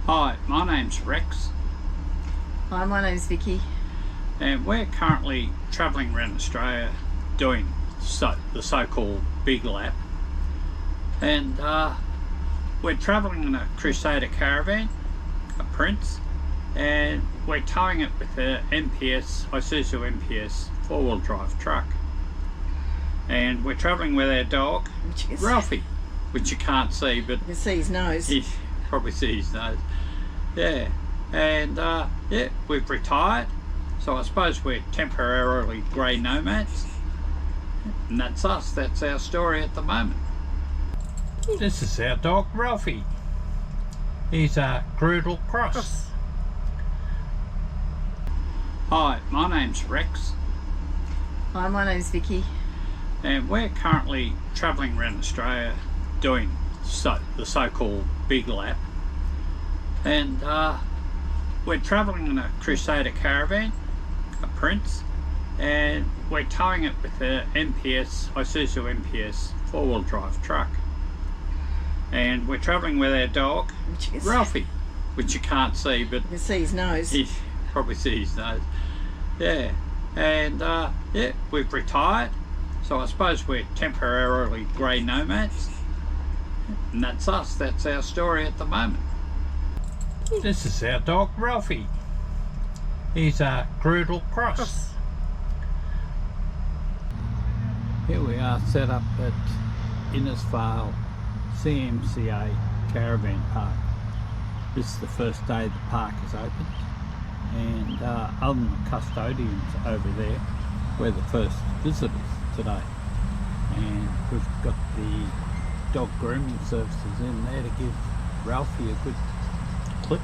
Hi, my name's Rex. Hi, my name's Vicky. And we're currently travelling around Australia doing the so-called Big Lap. And we're travelling in a Crusader caravan, a Prince, and we're towing it with a Isuzu MPS four-wheel drive truck. And we're travelling with our dog, Ralphie, which you can't see, but you can see his nose. You probably see his nose. Yeah, and yeah, we've retired, so I suppose we're temporarily grey nomads, and that's us. That's our story at the moment. This is our dog Ralphie. He's a Groodle Cross. Hi, my name's Rex. Hi, my name's Vicky. And we're currently travelling around Australia doing the so-called Big Lap. And we're travelling in a Crusader caravan, a Prince, and we're towing it with a Isuzu MPS four-wheel drive truck. And we're travelling with our dog, Ralphie, which you can't see, but you can see his nose. You probably see his nose. Yeah, and yeah, we've retired, so I suppose we're temporarily grey nomads, and that's us. That's our story at the moment. This is our dog Ralphie. He's a Groodle Cross. Here we are set up at Innisfail CMCA Caravan Park. This is the first day the park is opened, and other than the custodians over there, we're the first visitors today. And we've got the dog grooming services in there to give Ralphie a good clip,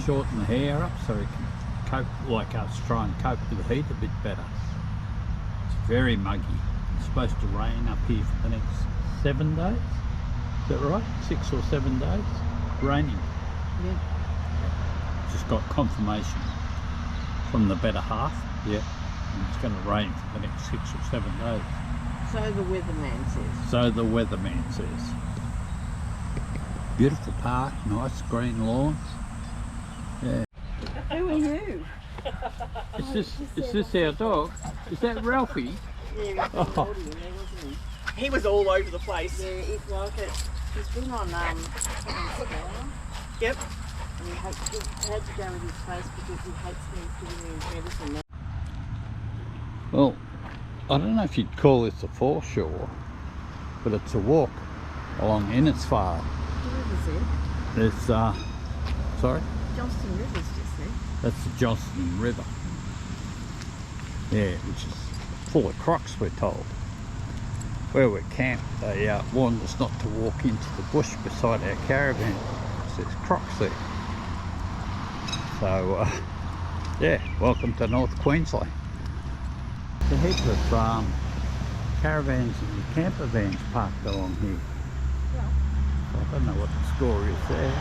shorten the hair up so he can cope, like us, try and cope with the heat a bit better. It's very muggy. It's supposed to rain up here for the next 7 days. Is that right? 6 or 7 days? Raining. Yeah. Just got confirmation from the better half. Yeah. And it's going to rain for the next 6 or 7 days. So the weatherman says. So the weatherman says. Beautiful park, nice green lawns. Yeah. Who are you? Is this our dog? Is that Ralphie? Yeah, Oh. He was all over the place. Yeah, it's like it. He's been on Yep. and he had to go with his face because he hates me giving me medicine. Well, I don't know if you'd call this a foreshore, but it's a walk along Innisfail. The river's there. There's, sorry? Johnston River's just there. That's the Johnston River. Yeah, which is full of crocs, we're told. Where we're camped, they warned us not to walk into the bush beside our caravan because there's crocs there. So, yeah, welcome to North Queensland. There's a heap of caravans and camper vans parked along here. Yeah. So I don't know what the score is there.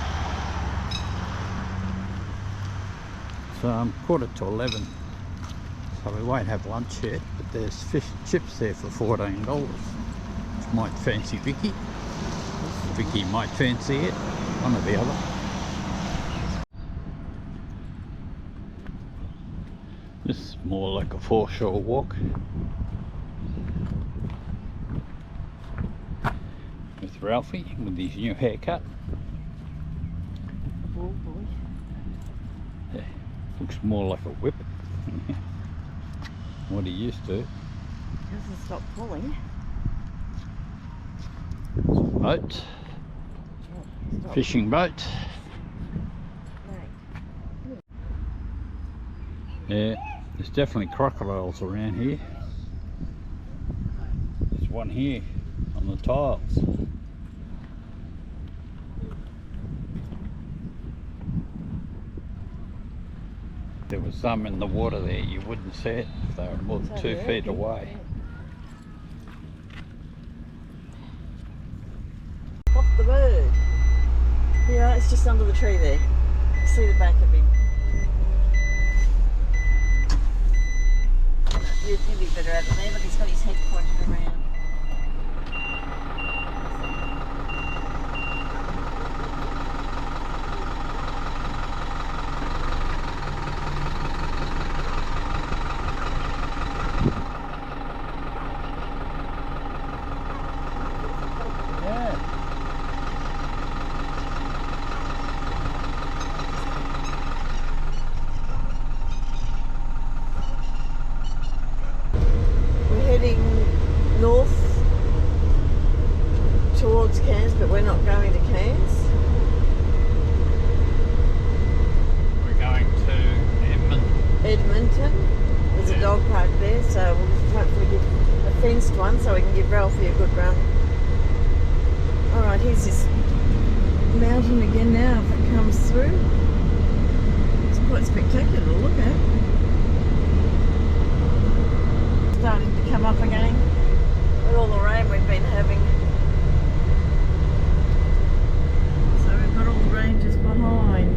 It's 11:15, so we won't have lunch yet, but there's fish and chips there for $14, which might fancy Vicky. Vicky might fancy it, one or the other. This is more like a foreshore walk with Ralphie with his new haircut. Oh boy. Yeah, looks more like a whip. What he used to. Doesn't stop pulling. Boat, Stop. fishing boat. Right. Yeah, there's definitely crocodiles around here. There's one here on the tiles. There was some in the water there, you wouldn't see it if they were more than 2 feet away. Pop the bird. Yeah, it's just under the tree there. You can see the back of him. You'd be better at it there. Look, he's got his head pointed around. through. It's quite spectacular to look at. Starting to come up again with all the rain we've been having. So we've got all the ranges behind.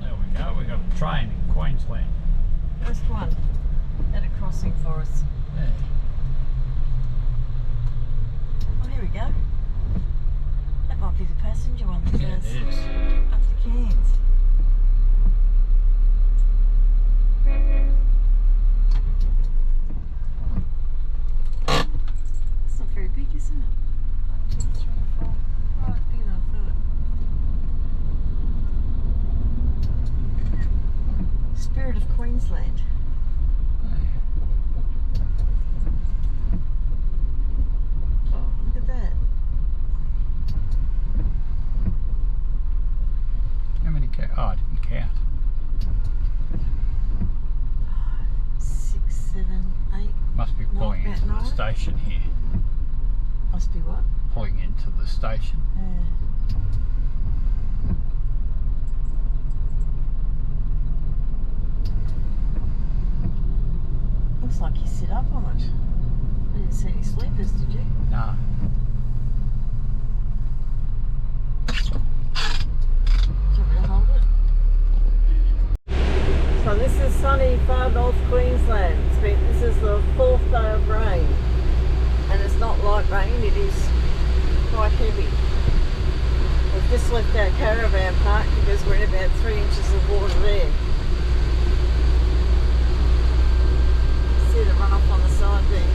There we go, we got a train in Queensland. First one at a crossing for us. Yeah. Oh, here we go. That might be the passenger one that Yeah, goes it is. up to Cairns. It's not very big, isn't it? 1, 2, 3, 4. Oh, bigger than I thought. Spirit of Queensland. Oh, look at that. How many oh, I didn't count. 6, 7, 8. Must be pulling Not into that the nice. station here. Must be what? Pulling into the station. Looks like you sit up on it. I didn't see any sleepers, did you? No. Do you want me to hold it? So this is sunny far north Queensland. This is the 4th day of rain. And it's not light rain, it is quite heavy. We've just left our caravan park because we're in about 3 inches of water there. See the runoff on the side there.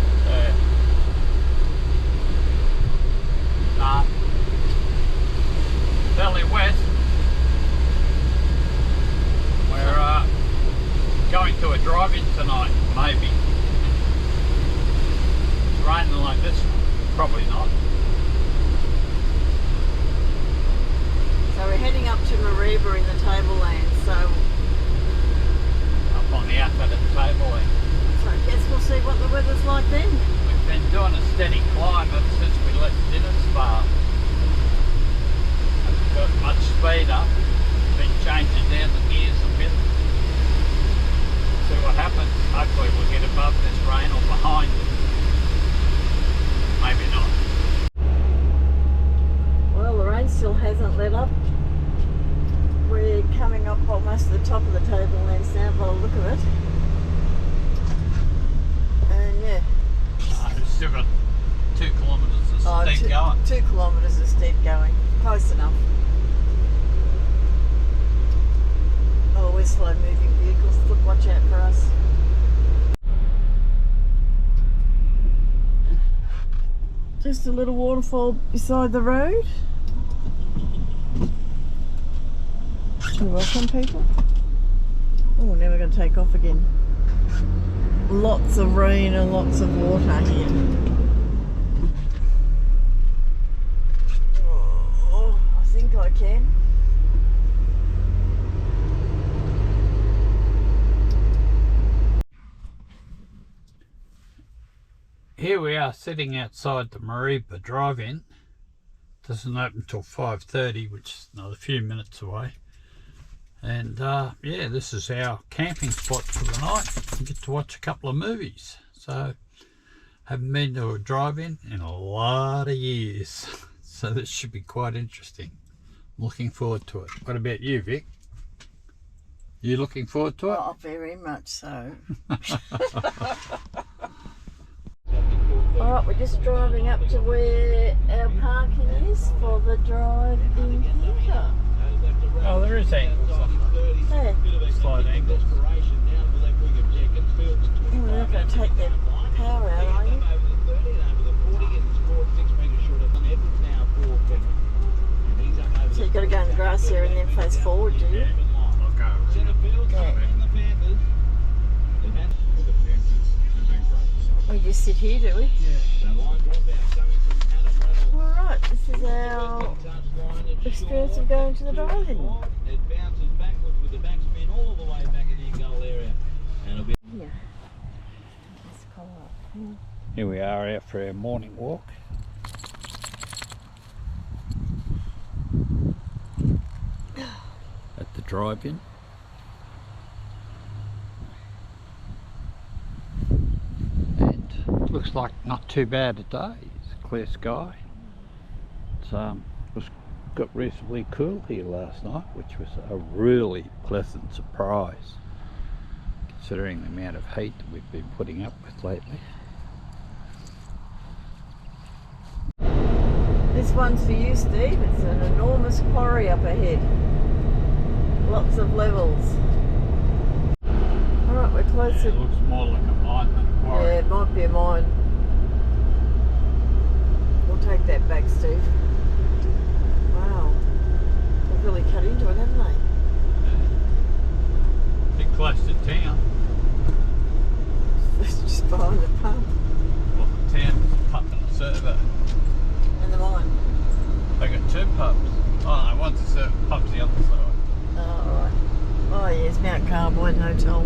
Yeah. Fairly wet. We're going to a drive-in tonight, maybe. It's raining like this, probably not. So we're heading up to Mareeba in the Tablelands, so Up on the outlet of the Tableland. I guess we'll see what the weather's like then. We've been doing a steady climb ever since we left Innisfail. Haven't got much speed up. Been changing down the gears a bit. See what happens. Hopefully we'll get above this rain or behind it. Maybe not. Well, the rain still hasn't let up. We're coming up almost to the top of the Tablelands now by the look of it. And yeah, We've still got 2 kilometres of steep going. 2 kilometres of steep going. Close enough. Oh, we're slow moving vehicles. Look, watch out for us. Just a little waterfall beside the road. You're welcome, people. Oh, now we're going to take off again. Lots of rain and lots of water here. Oh, I think I can. Here we are sitting outside the Mareeba drive-in. Doesn't open till 5:30, which is another few minutes away. And yeah, this is our camping spot for the night. We get to watch a couple of movies. So haven't been to a drive-in in a lot of years. So this should be quite interesting. I'm looking forward to it. What about you, Vic? You looking forward to it? Oh, very much so. Alright, we're just driving up to where our parking is for the drive-in theatre. Oh, there is angles on There. the slight angles. You're not going to take the power out, are you? So you've got to go in the grass here and then face forward, do you? Yeah, I'll go. Yeah. We just sit here, do we? Alright, this is our experience of going to the drive-in. It bounces backwards with the backspin all the way back in the goal area. And it'll be Yeah. Let's call up. Here we are out for our morning walk. drive-in. And it looks like not too bad a day. It's a clear sky. It's got reasonably cool here last night, which was a really pleasant surprise considering the amount of heat that we've been putting up with lately. This one's for you, Steve. It's an enormous quarry up ahead. Lots of levels. Alright, we're close to... It looks more like a mine than a quarry. Yeah, it might be a mine. We'll take that back, Steve. Wow. They've really cut into it, haven't they? Bit close to town. It's just behind the pump Well, the town is pumping a servo. and the mine. They got two pubs. Oh no, one's a servo, pub's the other side. Oh, right. Oh, yes, Mount Carbine Hotel.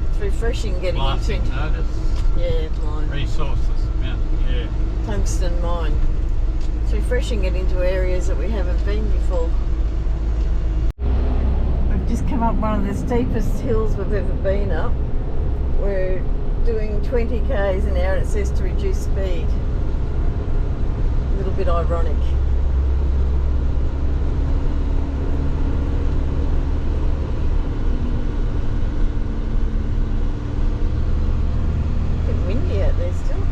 It's refreshing getting Blasting into... notice. Yeah, mine. Resources. Yeah. Tungsten mine. It's refreshing getting into areas that we haven't been before. We've just come up one of the steepest hills we've ever been up. We're doing 20 k's an hour and it says to reduce speed. A little bit ironic. A bit windy out there still.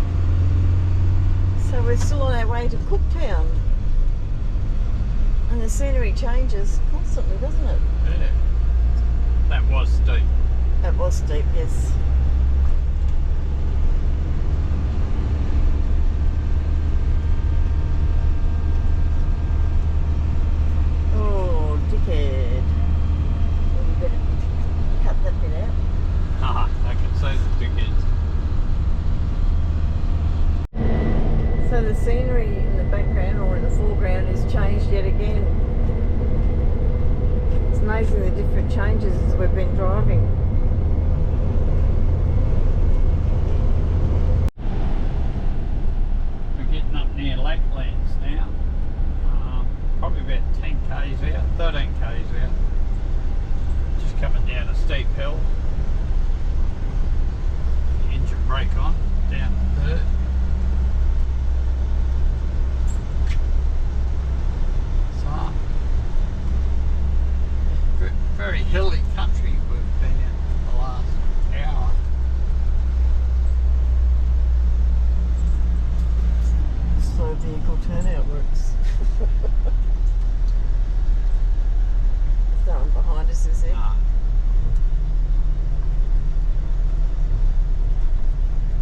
So we're still on our way to Cooktown. And the scenery changes constantly, doesn't it? Yeah. That was steep. That was steep, yes. Oh, dickhead. Well, you better cut that bit out. Haha, I can see the tickets. So the scenery in the background or in the foreground has changed yet again. It's amazing the different changes as we've been driving. We're getting up near Lakelands now. Probably about 10 k's out, 13 k's out. Just coming down a steep hill. The engine brake on, down the third. So, very hilly country we've been in the last hour. Slow vehicle turnout works. There's no one behind us, is there?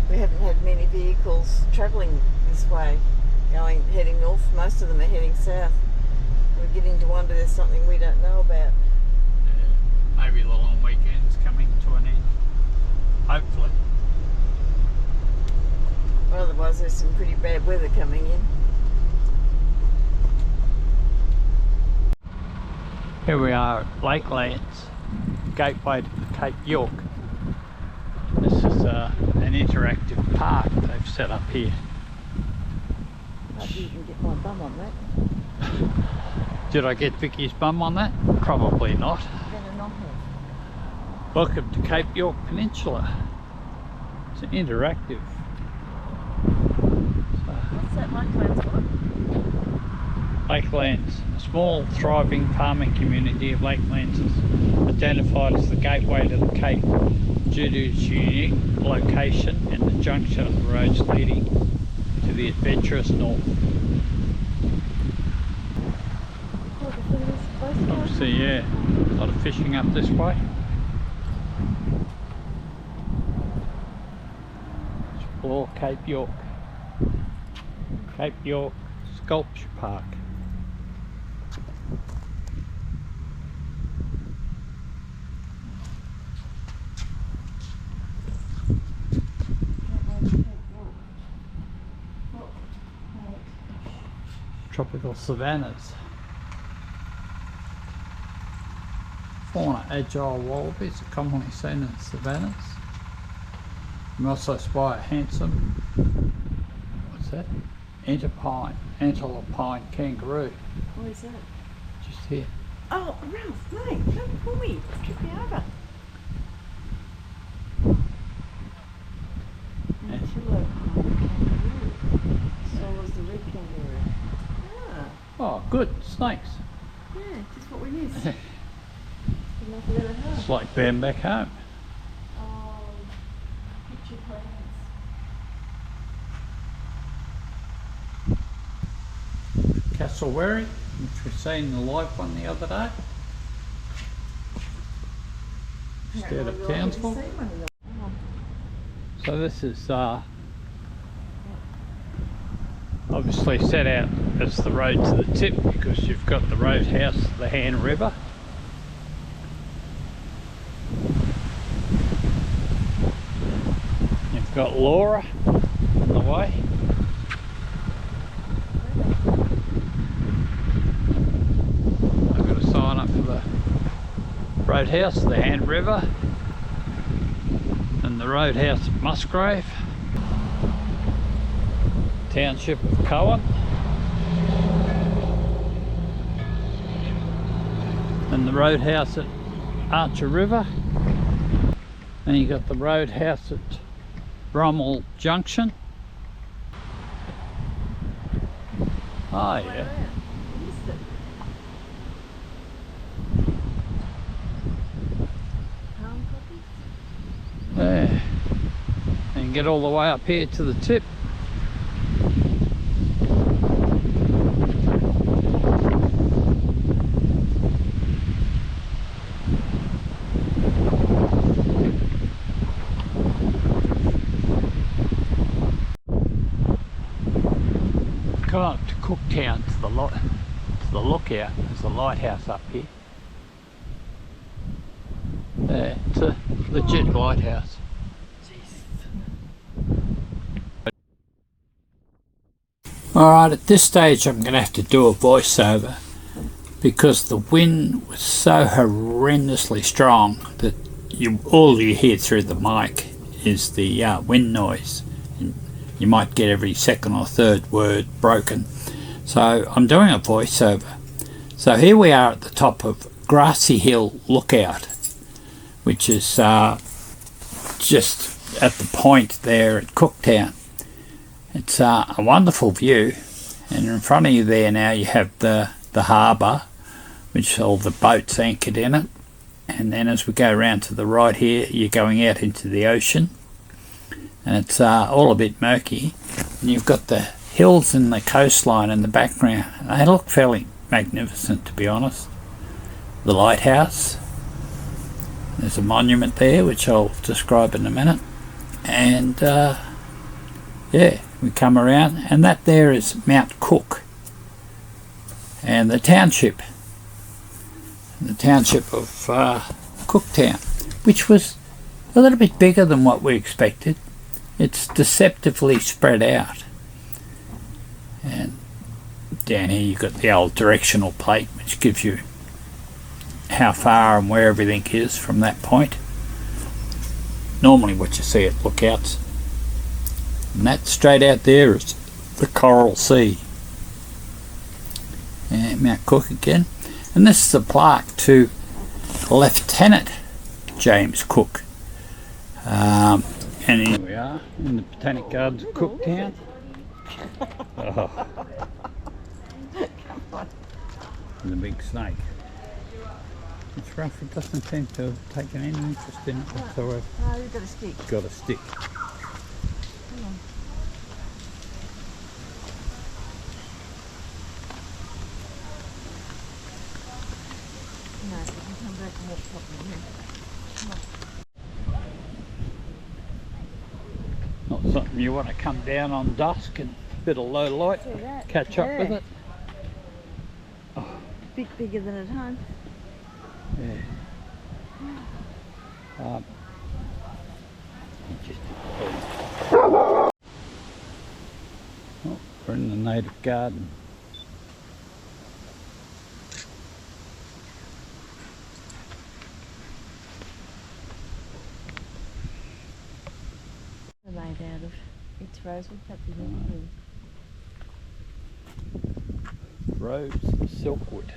We haven't had many vehicles travelling this way, heading north. Most of them are heading south. We're getting to wonder there's something we don't know about. Maybe the long weekend's coming to an end. Hopefully. Well, otherwise there's some pretty bad weather coming in. Here we are at Lakelands, gateway to the Cape York. This is an interactive park they've set up here. Maybe you can get my bum on that. Did I get Vicky's bum on that? Probably not. Better not have. Welcome to Cape York Peninsula. It's interactive. What's that Lakelands for? Lakelands, a small thriving farming community of Lakelands, is identified as the gateway to the Cape due to its unique location and the junction of the roads leading to the adventurous north. Obviously, yeah, a lot of fishing up this way. Explore Cape York. Cape York Sculpture Park. Tropical savannas. Fauna agile wallabies are commonly seen in savannas. You may also spy a handsome, what's that? Antelope kangaroo, Where's that? just here. Oh, Ralph, mate, don't pull me. Trip me over. Antelope kangaroo. So was the red kangaroo. Ah, Oh, good, snakes. yeah, just what we need. Enough of that at home. It's like being back home. Oh, picture plants. Castlewary, which we've seen the live one the other day. Just out of Townsville. So this is obviously set out as the road to the tip because you've got the roadhouse, the Han River. You've got Laura on the way. I've got to sign up for the roadhouse, the Han River, and the roadhouse at Musgrave, township of Cowan, and the roadhouse at Archer River, and you got the roadhouse at Brummel Junction. Oh yeah. There. And get all the way up here to the tip. Come up to Cooktown to the lookout. There's a lighthouse up here. There, it's a legit lighthouse. Alright, at this stage I'm going to have to do a voiceover because the wind was so horrendously strong that all you hear through the mic is the wind noise. And you might get every second or third word broken. So I'm doing a voiceover. So here we are at the top of Grassy Hill Lookout, which is just at the point there at Cooktown. It's a wonderful view, and in front of you there now you have the harbour, which all the boats anchored in it, and then as we go around to the right here you're going out into the ocean, and it's all a bit murky, and you've got the hills and the coastline in the background. They look fairly magnificent, to be honest. The lighthouse, there's a monument there which I'll describe in a minute, and yeah, we come around, and that there is Mount Cook and the township of Cooktown, which was a little bit bigger than what we expected. It's deceptively spread out, and down here you've got the old directional plate which gives you how far and where everything is from that point. Normally what you see at lookouts, and that straight out there is the Coral Sea. And Mount Cook again, and this is a plaque to Lieutenant James Cook. And here we are in the Botanic Gardens of Cooktown. Oh. And the big snake. It's rough, it doesn't seem to have taken any interest in it whatsoever. Oh, you've got a stick. Got a stick. Hang on. No, you can come back and walk properly here. Not something you want to come down on dusk and a bit of low light, See that? catch up with Yeah. it. Bit bigger than at home. Yeah. Oh, we're in the native garden. They're made out of. It's rosewood, that'd be really good. Rose of Silkwood.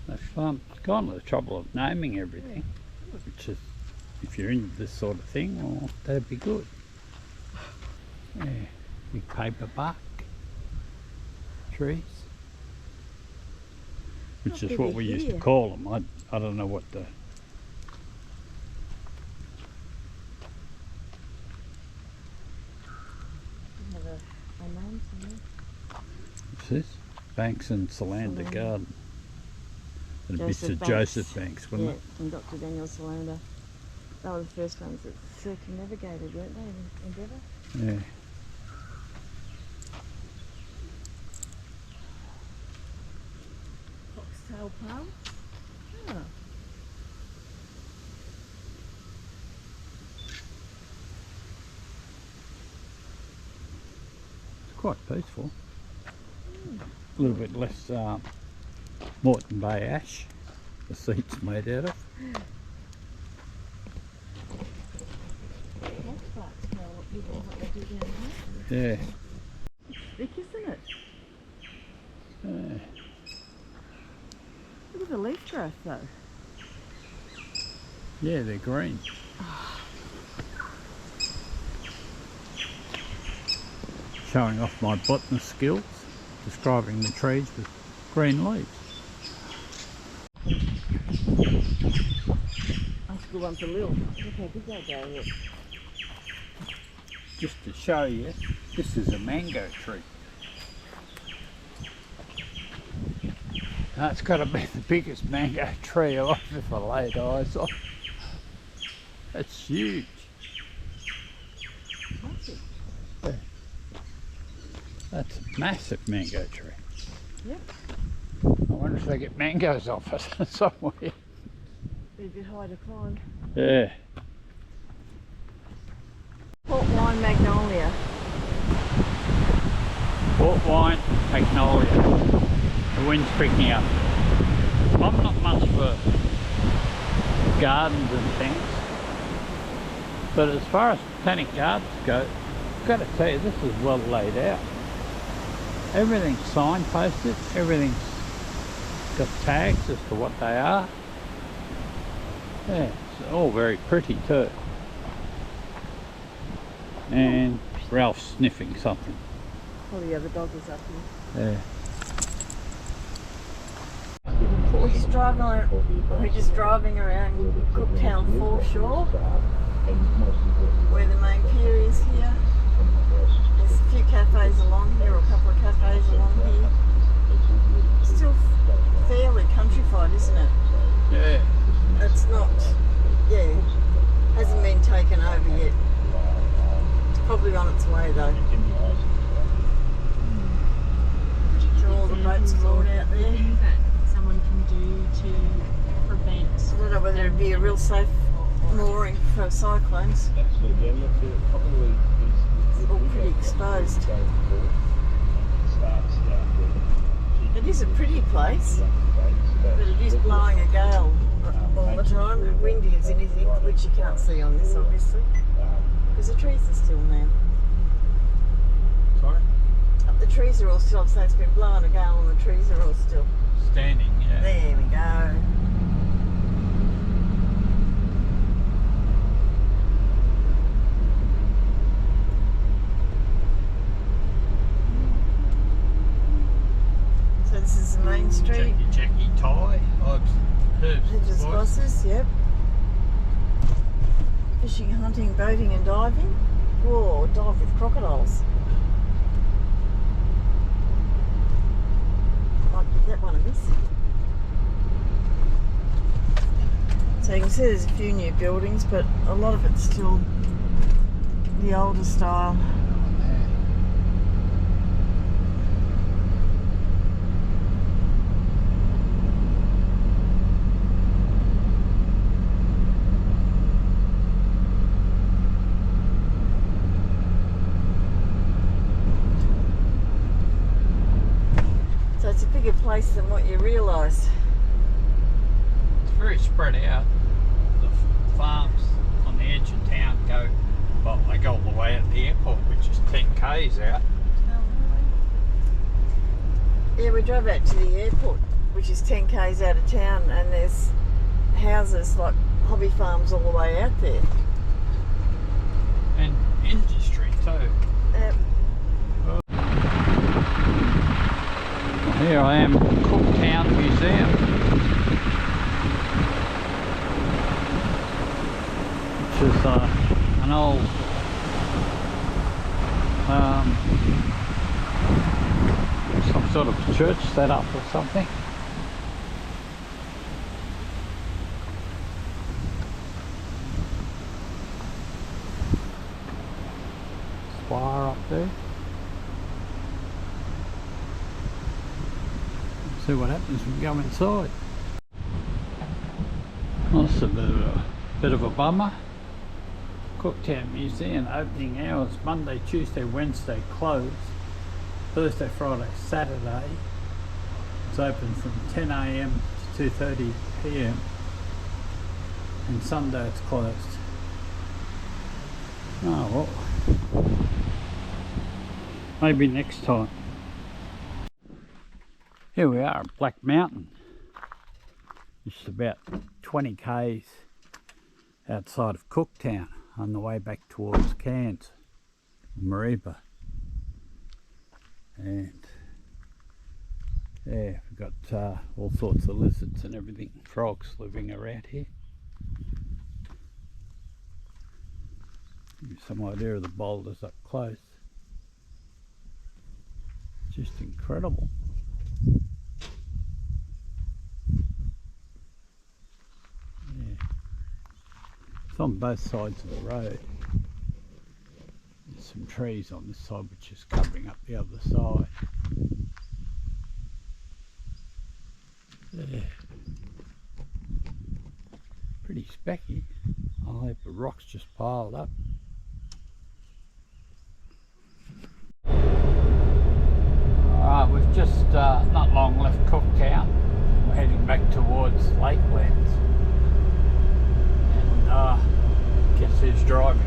They've gone to the trouble of naming everything, which is, if you're into this sort of thing, well, that'd be good. Yeah, big paper bark trees, which is what we used to call them. I don't know what the... What's this? Banks and Solander Garden. And Mr. Joseph Banks, wasn't it? And Dr. Daniel Solander. They were the first ones that circumnavigated, weren't they, in Endeavour? Yeah. Foxtail palm. Oh. It's quite peaceful. A little bit less Moreton Bay ash, the seat's made out of. Yeah. Thick, isn't it? Yeah. Look at the leaf growth though. Yeah, they're green. Showing off my botanist skills, describing the trees with green leaves. That's a good one for Lil. Look how big they go here. Just to show you, this is a mango tree. Now it's got to be the biggest mango tree I've ever laid eyes on. It's huge. Massive. Yeah. That's a massive mango tree. Yep. I wonder if they get mangoes off it somewhere. Be a bit high to climb. Yeah. Port wine magnolia. Port wine, magnolia. The wind's picking up. I'm not much for gardens and things, but as far as botanic gardens go, I've got to tell you, this is well laid out. Everything's signposted, everything's got tags as to what they are. Yeah, it's all very pretty too. And Ralph's sniffing something. Probably the other dog is up here. Yeah. We're just driving around Cooktown Foreshore, where the main pier is here. There's a few cafes along here, or a couple of cafes along here. Still fairly countrified, isn't it? Yeah. It's not, yeah, hasn't been taken over yet. It's probably on its way though. So all the boats are moored out there. That someone can do to prevent. I don't know whether it'd be a real safe mooring for cyclones. It's all pretty exposed. It is a pretty place, but it is blowing a gale all the time, and windy as anything, which you can't see on this obviously, because the trees are still now. Sorry? The trees are all still, so it's been blowing a gale and the trees are all still. Standing, yeah. There we go. So this is the main street. Jackie Ty, Herbs Hedges Bosses, yep. Fishing, hunting, boating and diving. Whoa, dive with crocodiles. Might give that one a miss. So you can see there's a few new buildings, but a lot of it's still the older style. So it's a bigger place than what you realise. It's very spread out. The farms on the edge of town go, well, they go all the way at the airport, which is 10 k's out. Yeah, we drove out to the airport, which is 10 k's out of town, and there's houses like hobby farms all the way out there. And industry too. Here I am, Cooktown Museum, which is an old some sort of church setup or something. Spire up there. See what happens when we go inside. Well, that's a bit of a bummer. Cooktown Museum opening hours Monday, Tuesday, Wednesday closed. Thursday, Friday, Saturday. It's open from 10 AM to 2:30 PM. And Sunday it's closed. Oh well. Maybe next time. Here we are at Black Mountain. It's about 20 k's outside of Cooktown on the way back towards Cairns, Mareeba. And yeah, we've got all sorts of lizards and everything, frogs living around here. Give you some idea of the boulders up close. Just incredible. It's on both sides of the road. There's some trees on this side which is covering up the other side. There. Pretty specky. I'll have the rocks just piled up. Alright, we've just not long left Cooktown. We're heading back towards Lakelands. Guess who's driving?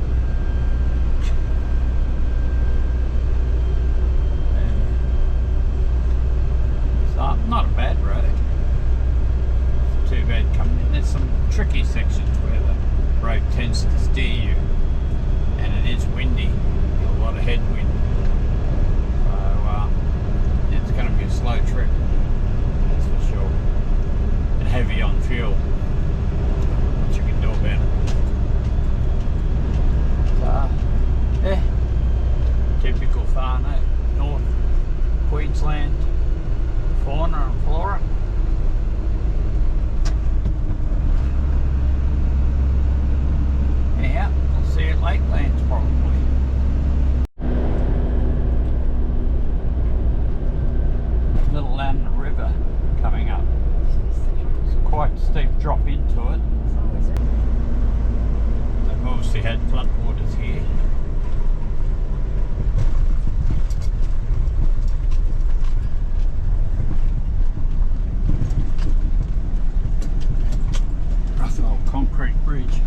So not a bad road. Not too bad coming in. There's some tricky sections where the road tends to steer you, and it is windy. A lot of headwind. So it's going to be a slow trip. That's for sure. And heavy on fuel. What you can do about it. Yeah, typical far north Queensland fauna and flora. Anyhow, we'll see you at Lakelands probably. Little Land River coming up. It's quite a steep drop into it. They've obviously had floodwaters here. Rough old concrete bridge.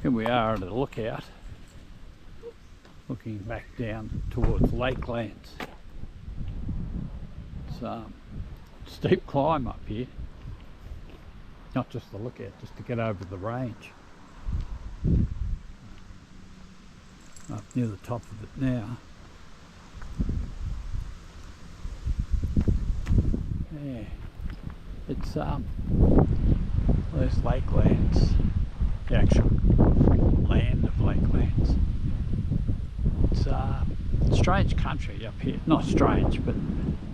Here we are at a lookout, looking back down towards Lakelands. It's steep climb up here, not just to look at, just to get over the range. Up near the top of it now. Yeah, it's there's Lakelands, the actual land of Lakelands. It's strange country up here, not strange, but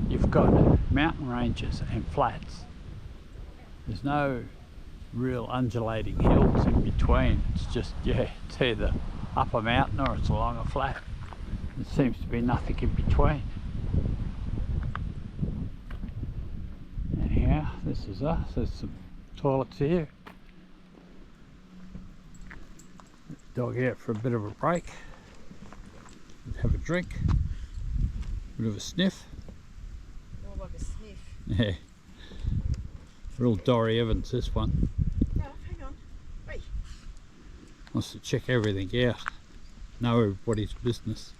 you've got mountain ranges and flats. There's no real undulating hills in between. It's just, yeah, it's either up a mountain or it's along a flat. There seems to be nothing in between. Anyhow, this is us. There's some toilets here. Dog out for a bit of a break. Have a drink. Bit of a sniff. More like a sniff. Yeah. Real Dory Evans, this one. Oh, hang on. Wait. Wants to check everything out, know everybody's business.